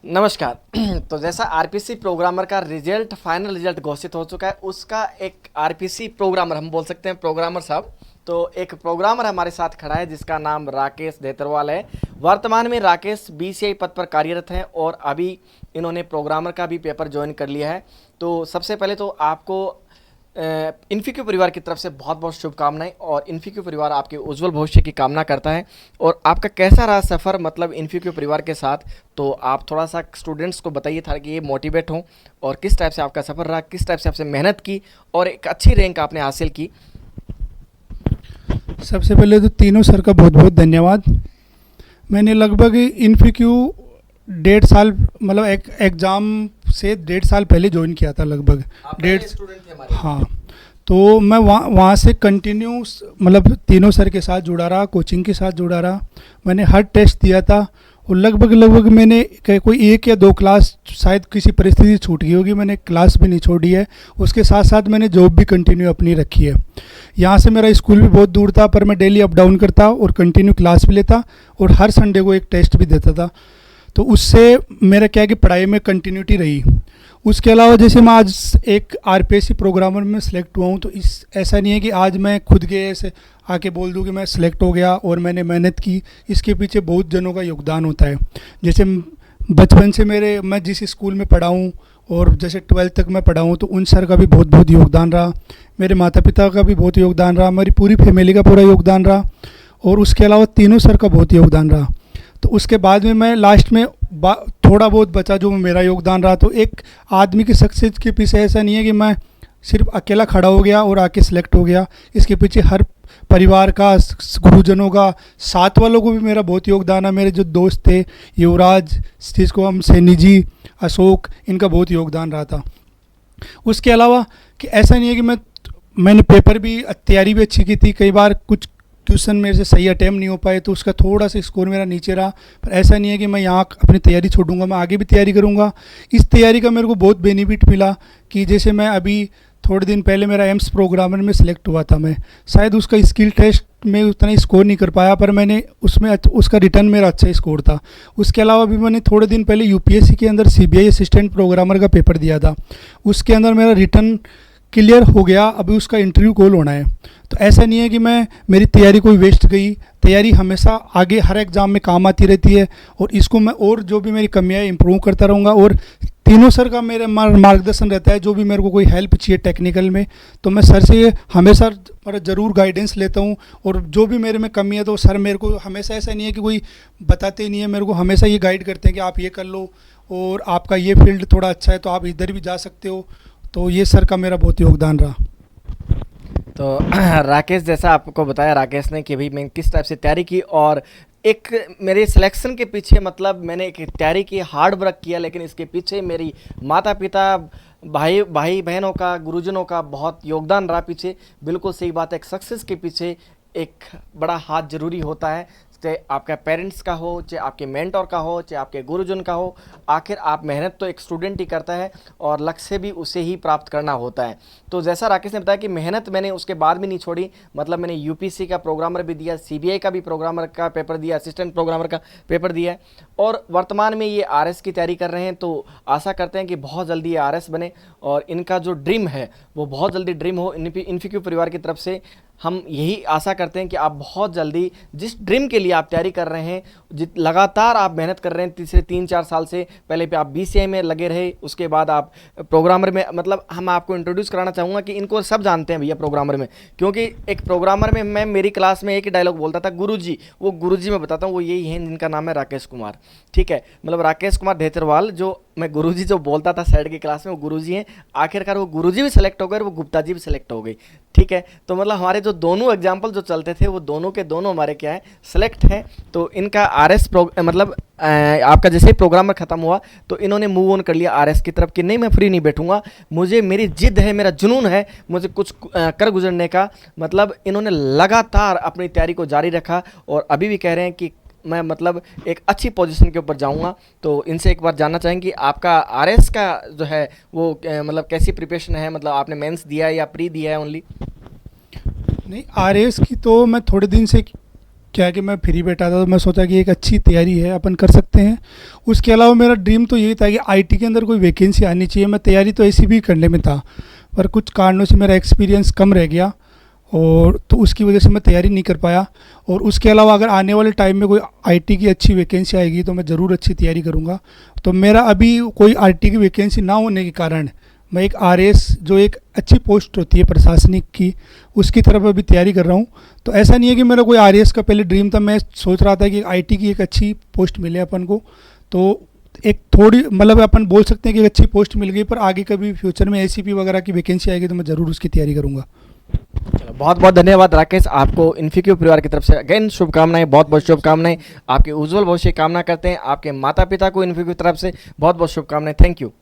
नमस्कार। तो जैसा आरपीसी प्रोग्रामर का रिजल्ट फाइनल रिजल्ट घोषित हो चुका है, उसका एक आरपीसी प्रोग्रामर हम बोल सकते हैं, प्रोग्रामर साहब। तो एक प्रोग्रामर हमारे साथ खड़ा है जिसका नाम राकेश धेतरवाल है। वर्तमान में राकेश बीसीआई पद पर कार्यरत हैं और अभी इन्होंने प्रोग्रामर का भी पेपर ज्वाइन कर लिया है। तो सबसे पहले तो आपको इन्फिक्यू परिवार की तरफ से बहुत बहुत शुभकामनाएं, और इन्फिक्यू परिवार आपके उज्जवल भविष्य की कामना करता है। और आपका कैसा रहा सफ़र मतलब इन्फिक्यू परिवार के साथ, तो आप थोड़ा सा स्टूडेंट्स को बताइए था कि ये मोटिवेट हों, और किस टाइप से आपका सफ़र रहा, किस टाइप से आपसे मेहनत की और एक अच्छी रैंक आपने हासिल की। सबसे पहले तो तीनों सर का बहुत बहुत धन्यवाद। मैंने लगभग इन्फिक्यू 1.5 साल मतलब एक एग्ज़ाम से 1.5 साल पहले ज्वाइन किया था लगभग। आप डेढ़ पहले स्टूडेंट थे हमारे। हाँ। तो मैं वहाँ से कंटिन्यू मतलब तीनों सर के साथ जुड़ा रहा, कोचिंग के साथ जुड़ा रहा। मैंने हर टेस्ट दिया था और लगभग मैंने कोई 1 या 2 क्लास शायद किसी परिस्थिति छूट गई होगी, मैंने क्लास भी नहीं छोड़ी है। उसके साथ साथ मैंने जॉब भी कंटिन्यू अपनी रखी है। यहाँ से मेरा स्कूल भी बहुत दूर था, पर मैं डेली अप डाउन करता और कंटिन्यू क्लास भी लेता और हर संडे को एक टेस्ट भी देता था। तो उससे मेरा क्या है कि पढ़ाई में कंटिन्यूटी रही। उसके अलावा जैसे मैं आज एक आरपीएससी प्रोग्रामर में सेलेक्ट हुआ हूँ, तो इस ऐसा नहीं है कि आज मैं खुद के ऐसे आके बोल दूँ कि मैं सेलेक्ट हो गया और मैंने मेहनत की। इसके पीछे बहुत जनों का योगदान होता है। जैसे बचपन से मैं जिस स्कूल में पढ़ा हूँ और जैसे 12th तक मैं पढ़ा हूँ, तो उन सर का भी बहुत बहुत योगदान रहा। मेरे माता पिता का भी बहुत योगदान रहा, मेरी पूरी फैमिली का पूरा योगदान रहा, और उसके अलावा तीनों सर का बहुत योगदान रहा। तो उसके बाद में मैं लास्ट में थोड़ा बहुत बचा जो मेरा योगदान रहा। तो एक आदमी की सक्सेस के पीछे ऐसा नहीं है कि मैं सिर्फ अकेला खड़ा हो गया और आके सिलेक्ट हो गया। इसके पीछे हर परिवार का, गुरुजनों का, साथ वालों को भी मेरा बहुत योगदान है। मेरे जो दोस्त थे युवराज, जिसको हम सैनी जी, अशोक, इनका बहुत योगदान रहा था। उसके अलावा कि ऐसा नहीं है कि मैंने पेपर भी तैयारी भी अच्छी की थी। कई बार कुछ क्वेश्चन मेरे से सही अटैम्प्ट नहीं हो पाए तो उसका थोड़ा सा स्कोर मेरा नीचे रहा, पर ऐसा नहीं है कि मैं यहाँ अपनी तैयारी छोड़ूंगा, मैं आगे भी तैयारी करूँगा। इस तैयारी का मेरे को बहुत बेनिफिट मिला कि जैसे मैं अभी थोड़े दिन पहले मेरा एम्स प्रोग्रामर में सिलेक्ट हुआ था। मैं शायद उसका स्किल टेस्ट में उतना स्कोर नहीं कर पाया, पर मैंने उसमें उसका रिटर्न मेरा अच्छा स्कोर था। उसके अलावा भी मैंने थोड़े दिन पहले यूपीएससी के अंदर सीबीआई असिस्टेंट प्रोग्रामर का पेपर दिया था। उसके अंदर मेरा रिटर्न क्लियर हो गया, अभी उसका इंटरव्यू कॉल होना है। तो ऐसा नहीं है कि मेरी तैयारी कोई वेस्ट गई। तैयारी हमेशा आगे हर एग्ज़ाम में काम आती रहती है, और इसको मैं और जो भी मेरी कमियां इंप्रूव करता रहूँगा। और तीनों सर का मेरे मार्गदर्शन रहता है। जो भी मेरे को कोई हेल्प चाहिए टेक्निकल में, तो मैं सर से हमेशा ज़रूर गाइडेंस लेता हूँ। और जो भी मेरे में कमी है तो सर मेरे को हमेशा, ऐसा नहीं है कि कोई बताते नहीं है, मेरे को हमेशा ये गाइड करते हैं कि आप ये कर लो और आपका ये फील्ड थोड़ा अच्छा है तो आप इधर भी जा सकते हो। तो ये सर का मेरा बहुत योगदान रहा। तो राकेश, जैसा आपको बताया राकेश ने कि भाई मैं किस टाइप से तैयारी की, और एक मेरे सिलेक्शन के पीछे मतलब मैंने एक तैयारी की, हार्ड वर्क किया, लेकिन इसके पीछे मेरी माता पिता, भाई बहनों का, गुरुजनों का बहुत योगदान रहा पीछे। बिल्कुल सही बात है, एक सक्सेस के पीछे एक बड़ा हाथ जरूरी होता है। चाहे आपका पेरेंट्स का हो, चाहे आपके मेंटोर का हो, चाहे आपके गुरुजन का हो, आखिर आप मेहनत तो एक स्टूडेंट ही करता है और लक्ष्य भी उसे ही प्राप्त करना होता है। तो जैसा राकेश ने बताया कि मेहनत मैंने उसके बाद भी नहीं छोड़ी, मतलब मैंने यूपीसी का प्रोग्रामर भी दिया, सीबीआई का भी प्रोग्रामर का पेपर दिया, असिस्टेंट प्रोग्रामर का पेपर दिया है, और वर्तमान में ये आरएस की तैयारी कर रहे हैं। तो आशा करते हैं कि बहुत जल्दी ये आरएस बने, और इनका जो ड्रीम है वो बहुत जल्दी ड्रीम हो। इन्फिक्यू परिवार की तरफ से हम यही आशा करते हैं कि आप बहुत जल्दी जिस ड्रीम के लिए आप तैयारी कर रहे हैं, लगातार आप मेहनत कर रहे हैं, तीसरे 3-4 साल से, पहले पे आप बीसीआई में लगे रहे, उसके बाद आप प्रोग्रामर में, मतलब हम आपको इंट्रोड्यूस कराना चाहूँगा कि इनको सब जानते हैं भैया प्रोग्रामर में, क्योंकि एक प्रोग्रामर में मैं मेरी क्लास में एक ही डायलॉग बोलता था, गुरुजी। वो गुरुजी मैं बताता हूँ, वो यही हैं जिनका नाम है राकेश कुमार। ठीक है, मतलब राकेश कुमार धेतरवाल, जो मैं गुरुजी जो बोलता था साइड की क्लास में, वो गुरुजी हैं। आखिरकार वो गुरुजी भी सिलेक्ट हो गए और वो गुप्ता जी भी सिलेक्ट हो गई। ठीक है, तो मतलब हमारे जो दोनों एग्जाम्पल जो चलते थे वो दोनों के दोनों हमारे क्या है, सेलेक्ट हैं। तो इनका आरएस मतलब आपका जैसे ही प्रोग्रामर ख़त्म हुआ तो इन्होंने मूव ऑन कर लिया आरएस की तरफ कि नहीं, मैं फ्री नहीं बैठूंगा, मुझे मेरी जिद है, मेरा जुनून है, मुझे कुछ कर गुजरने का। मतलब इन्होंने लगातार अपनी तैयारी को जारी रखा और अभी भी कह रहे हैं कि मैं मतलब एक अच्छी पोजीशन के ऊपर जाऊंगा। तो इनसे एक बार जानना चाहेंगे कि आपका आरएस का जो है वो मतलब कैसी प्रिपरेशन है, मतलब आपने मेंस दिया है या प्री दिया है ओनली? नहीं, आरएस की तो मैं थोड़े दिन से क्या है कि मैं फ्री बैठा था तो मैं सोचा कि एक अच्छी तैयारी है, अपन कर सकते हैं। उसके अलावा मेरा ड्रीम तो यही था कि आईटी के अंदर कोई वैकेंसी आनी चाहिए। मैं तैयारी तो ऐसी भी करने में था, पर कुछ कारणों से मेरा एक्सपीरियंस कम रह गया और तो उसकी वजह से मैं तैयारी नहीं कर पाया। और उसके अलावा अगर आने वाले टाइम में कोई आईटी की अच्छी वैकेंसी आएगी तो मैं ज़रूर अच्छी तैयारी करूँगा। तो मेरा अभी कोई आईटी की वैकेंसी ना होने के कारण मैं एक आरएएस, जो एक अच्छी पोस्ट होती है प्रशासनिक की, उसकी तरफ अभी तैयारी कर रहा हूँ। तो ऐसा नहीं है कि मेरा कोई आरएएस का पहले ड्रीम था, मैं सोच रहा था कि आईटी की एक अच्छी पोस्ट मिले अपन को। तो एक थोड़ी मतलब अपन बोल सकते हैं कि एक अच्छी पोस्ट मिल गई, पर आगे कभी फ्यूचर में एसीपी वगैरह की वैकेंसी आएगी तो मैं ज़रूर उसकी तैयारी करूँगा। चलो, बहुत बहुत धन्यवाद राकेश, आपको इन्फिक्यू परिवार की तरफ से अगेन शुभकामनाएं, बहुत बहुत शुभकामनाएं। आपके उज्जवल भविष्य की कामना करते हैं। आपके माता पिता को इन्फिक्यू की तरफ से बहुत बहुत शुभकामनाएं। Thank you.